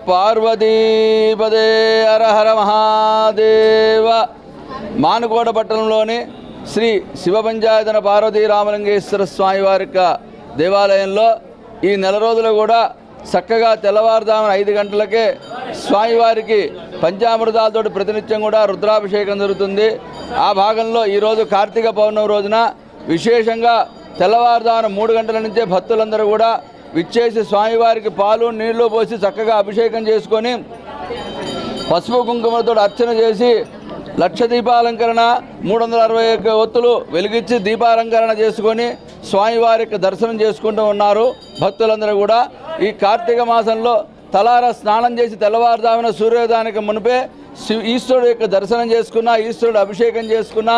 పార్వతీపదే హర హర మహాదేవ. మానుకోట పట్టణంలోని శ్రీ శివ పంచాయతన పార్వతీ రామలింగేశ్వర స్వామి వారి దేవాలయంలో ఈ నెల రోజులు కూడా చక్కగా తెల్లవారుజామున 5 గంటలకే స్వామివారికి పంచామృతాలతో ప్రతినిత్యం కూడా రుద్రాభిషేకం జరుగుతుంది. ఆ భాగంలో ఈరోజు కార్తీక పౌర్ణమి రోజున విశేషంగా తెల్లవారుజామున 3 గంటల నుంచే భక్తులందరూ కూడా విచ్చేసి స్వామివారికి పాలు నీళ్లు పోసి చక్కగా అభిషేకం చేసుకొని పసుపు కుంకుమలతో అర్చన చేసి లక్ష దీపాలంకరణ 361 ఒత్తులు వెలిగించి దీపాలంకరణ చేసుకొని స్వామివారికి దర్శనం చేసుకుంటూ ఉన్నారు భక్తులందరూ కూడా. ఈ కార్తీక మాసంలో తలార స్నానం చేసి తెల్లవారుజామున సూర్యోదయానికి మునిపే ఈశ్వరుడు యొక్క దర్శనం చేసుకున్నా, ఈశ్వరుడు అభిషేకం చేసుకున్నా,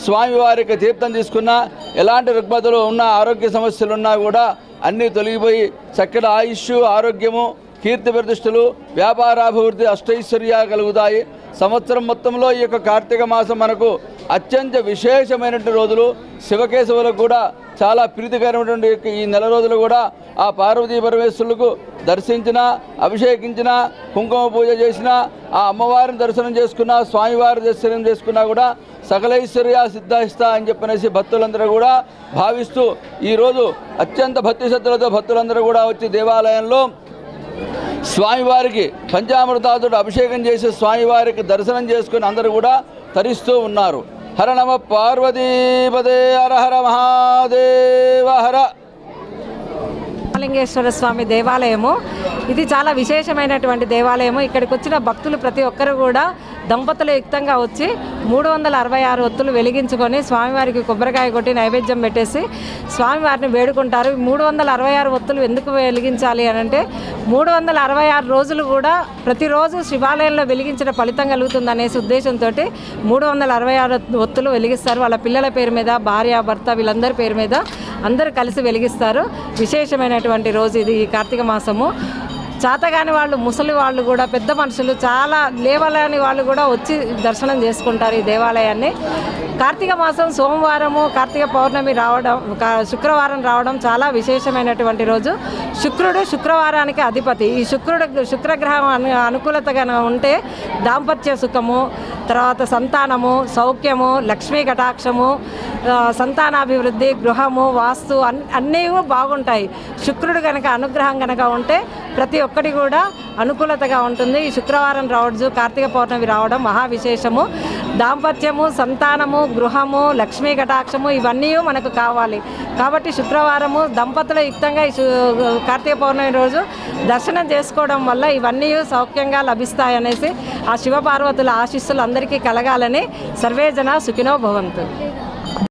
స్వామివారికి తీర్థం తీసుకున్నా, ఎలాంటి రుగ్మతలు ఉన్నా, ఆరోగ్య సమస్యలు ఉన్నా కూడా అన్నీ తొలగిపోయి చక్కటి ఆయుష్, ఆరోగ్యము, కీర్తి ప్రతిష్టలు, వ్యాపారాభివృద్ధి, అష్టైశ్వర్యాలు కలుగుతాయి. సంవత్సరం మొత్తంలో ఈ యొక్క కార్తీక మాసం మనకు అత్యంత విశేషమైనటువంటి రోజులు. శివకేశవులకు కూడా చాలా ప్రీతికరమైనటువంటి ఈ నెల రోజులు కూడా ఆ పార్వతీ పరమేశ్వరులకు దర్శించిన, అభిషేకించిన, కుంకుమ పూజ చేసిన, ఆ అమ్మవారిని దర్శనం చేసుకున్నా, స్వామివారి దర్శనం చేసుకున్నా కూడా సకలైశ్వర్య సిద్ధిస్తా అని చెప్పనేసి భక్తులందరూ కూడా భావిస్తూ ఈరోజు అత్యంత భక్తి శ్రద్ధలతో భక్తులందరూ కూడా వచ్చి దేవాలయంలో స్వామివారికి పంచామృతాలతో అభిషేకం చేసి స్వామివారికి దర్శనం చేసుకుని అందరూ కూడా తరిస్తూ ఉన్నారు. హర నమ పార్వతీపదే హర హర మహాదేవ హర. రామలింగేశ్వర స్వామి దేవాలయము ఇది చాలా విశేషమైనటువంటి దేవాలయము. ఇక్కడికి వచ్చిన భక్తులు ప్రతి ఒక్కరు కూడా దంపతుల యుక్తంగా వచ్చి 366 ఒత్తులు వెలిగించుకొని స్వామివారికి కొబ్బరికాయ కొట్టి నైవేద్యం పెట్టేసి స్వామివారిని వేడుకుంటారు. 366 ఒత్తులు ఎందుకు వెలిగించాలి అని అంటే 366 రోజులు కూడా ప్రతిరోజు శివాలయంలో వెలిగించిన ఫలితం కలుగుతుందనేసి ఉద్దేశంతో 366 ఒత్తులు వెలిగిస్తారు. వాళ్ళ పిల్లల పేరు మీద, భార్య భర్త వీళ్ళందరి పేరు మీద అందరూ కలిసి వెలిగిస్తారు. విశేషమైనటువంటి రోజు ఇది, ఈ కార్తీక మాసము. చేతగాని వాళ్ళు, ముసలి వాళ్ళు కూడా, పెద్ద మనుషులు, చాలా లేవలేని వాళ్ళు కూడా వచ్చి దర్శనం చేసుకుంటారు ఈ దేవాలయాన్ని. కార్తీక మాసం సోమవారము, కార్తీక పౌర్ణమి రావడం, శుక్రవారం రావడం చాలా విశేషమైనటువంటి రోజు. శుక్రుడు శుక్రవారానికి అధిపతి. ఈ శుక్రగ్రహం అనుకూలతగా ఉంటే దాంపత్య సుఖము, తర్వాత సంతానము, సౌఖ్యము, లక్ష్మీ కటాక్షము, సంతానాభివృద్ధి, గృహము, వాస్తు అన్నీ బాగుంటాయి. శుక్రుడు కనుక అనుగ్రహం కనుక ఉంటే ప్రతి ఒక్కటి కూడా అనుకూలతగా ఉంటుంది. ఈ శుక్రవారం రోజు కార్తీక పౌర్ణమి రావడం మహా విశేషము. దాంపత్యము, సంతానము, గృహము, లక్ష్మీ కటాక్షము ఇవన్నీ మనకు కావాలి. కాబట్టి శుక్రవారము దంపతుల యుక్తంగా ఈ కార్తీక పౌర్ణమి రోజు దర్శనం చేసుకోవడం వల్ల ఇవన్నీ సౌఖ్యంగా లభిస్తాయనేసి ఆ శివపార్వతుల ఆశీస్సులు అందరికీ కలగాలని సర్వేజన సుఖినో భవంతు.